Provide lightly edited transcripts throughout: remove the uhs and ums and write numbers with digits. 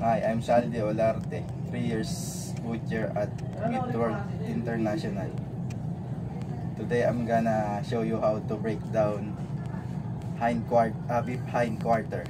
Hi, I'm Shaldi Olarte, 3 years butcher at Meat World International. Today I'm gonna show you how to break down beef hind quarter.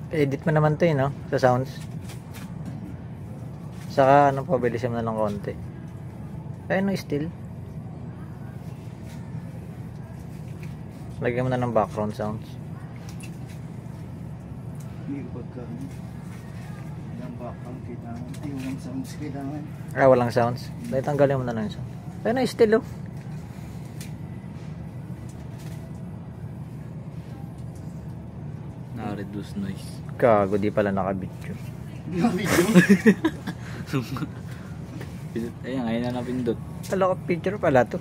Edit mo naman to no? Sa sounds. Saka ano, pabilisin mo na lang konti. Ayun no, still. Lagyan mo na ng background sounds. Hindi ko pagka ilang background kailangan. Ay, walang sounds kailangan. Ah, walang sounds. Dahil tanggalin mo na lang yung sound. Ayun no, still oh. Na-reduce noise. Gago, di pala naka-video. Video? Ayan, ngayon na napindot. Kala ko picture pala to.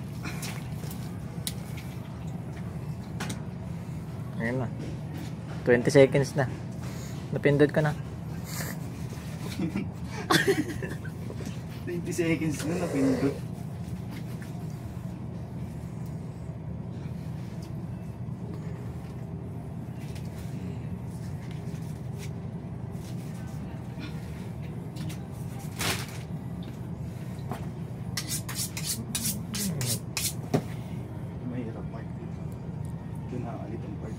Ayun na. 20 seconds na. Napindot ka na. 20 seconds na napindot. Mahirap part. Ito nakakalit ang part.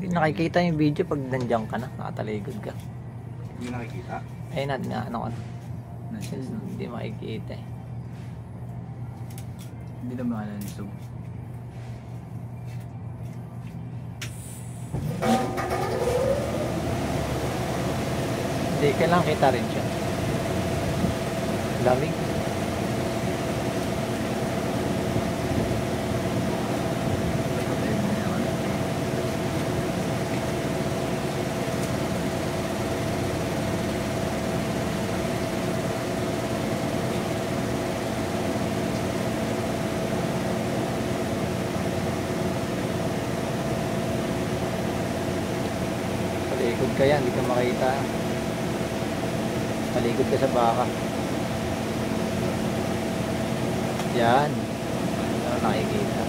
Hindi nakikita yung video pag nandiyan ka na. Nakataligod ka. Hindi nakikita. Ayun na, ano ka na. Nice. Hindi makikita eh. Hindi na makalansom. Hindi, kailangan kita rin siya. Lamig. Talikod ka yan, hindi ka makita. Talikod ka sa baka. Yan. Ano nakikita?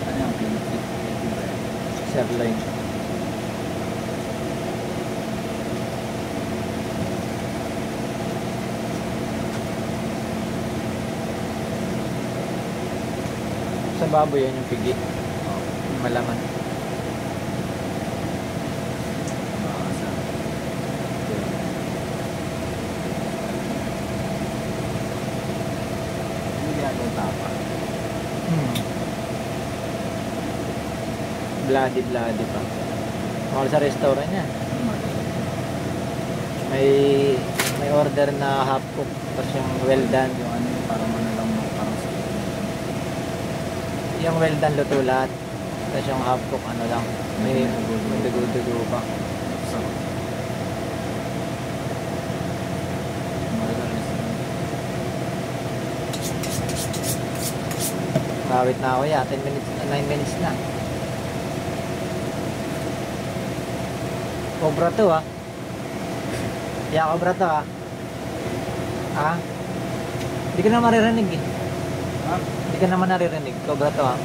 Ano yung pinipit? Sirloin. Sa baboy yan yung pigi. Yung malaman. Hindi ginagawa tapa. Bloody pa. Mahal sa restaurant niya. May order na half cook tapos yung well done. Yung ano yung parang ano lang mo, parang sa Yung well done luto lahat. Tapos yung half cook ano lang. May dugo pa. sarap. Kawit na ako ya. 10 minutes, 9 minutes na. Cobra to ah. Yeah, cobra to ah. Ah? Hindi ka na maririnig eh. Ha? Hindi ka naman naririnig. Cobra to ah.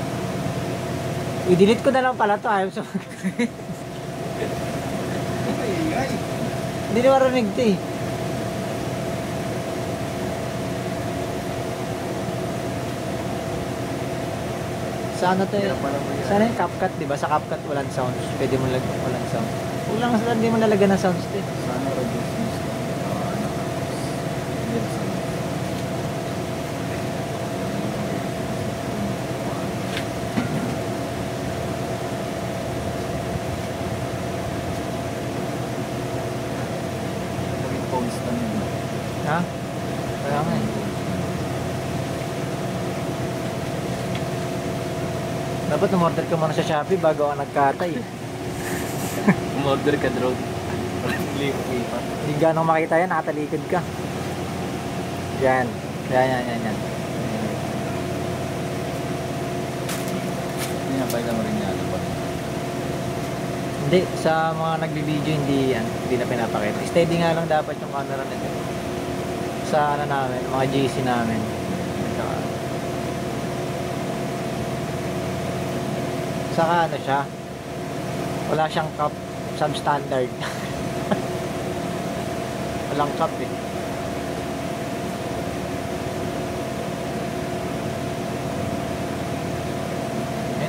I-delete ko na lang pala to. Ayaw sa Ay. Hindi na marinig to eh. Sa ano to eh? Sana yung CapCut, di ba? Sa CapCut walang sounds. Pwede mo lagyan walang sound. Walang sound, hindi mo nalagyan ng sounds to eh. Sana reduce noise ka. Hindi na sana. Naging constant yun. Ha? Kaya nga eh. Dapat umorder ka muna sa Shopee bago ka nagkatay eh. Umorder ka drone. Lipat. Hindi ganong makita yan, nakatalikod ka. Yan. Yan. Hindi na pala mo rin yan. Hindi, sa mga nagbibideo hindi yan. Hindi na pinapakita. Steady nga lang dapat yung camera nito. Sa ano namin, mga GC namin. Saka ano siya, wala siyang cup, substandard. Walang cup eh.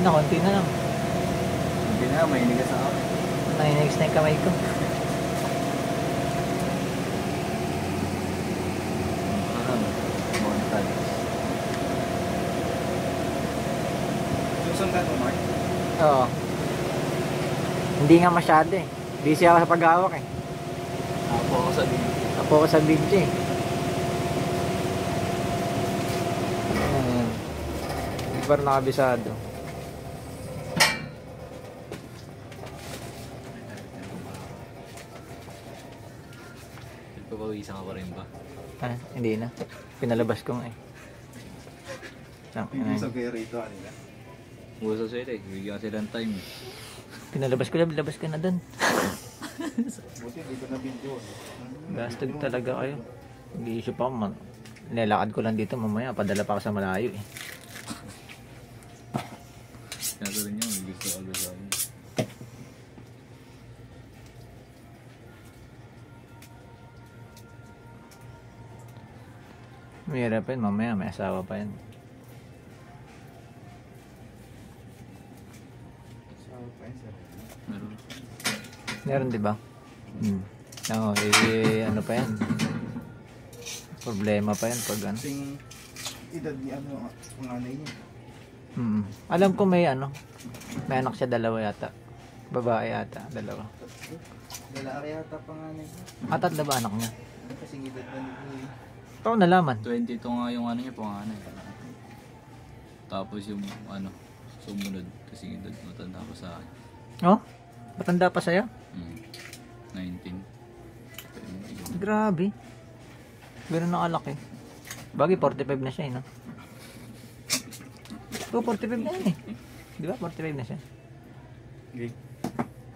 na, konti na lang. Hindi na, may inigas ako. Nainex na yung kamay ko. Montage. Susunod ka to, Mark? Oo. Hindi nga masyado eh. Busy ako sa paghawak eh. Apo ako sa dito. Apo ko sa video eh. Ayan. Hindi pa rin nakabisado. Nagpapawisan ka pa rin ba? Ah, hindi na. Pinalabas ko nga eh. Hindi sa kaya rito, kanina. Gusto sila eh. Bigyan sila ng time. Pinalabas ko na, labas ka na dun. Buti, hindi ko na video. Gastag talaga kayo. Mag-i-issue pa ako. Nilalakad ko lang dito mamaya. Padala pa ako sa malayo eh. Kaya rin yun. May gusto ka gawin. Mahirap pa yun. Mamaya may asawa pa yan. Meron. Meron di ba? Oo, ano pa yan? Problema pa yan pag ano. Kasing edad ni ano, panganay niya. Alam ko may ano, may anak siya, dalawa yata. Babae yata, dalawa. Lalaki yata panganay niya. Tatlo ba anak niya? Kasing edad na niya. Paano nalaman? 22 nga yung ano niya, panganay. Tapos yung ano, sumunod kasi edad matanda ko sa akin. Oh? Matanda pa sa'yo? 19. Grabe. Ganun nakalaki. Bagay 45 na siya eh, no? Oo, 45 na yan eh. Di ba? 45 na siya. Okay.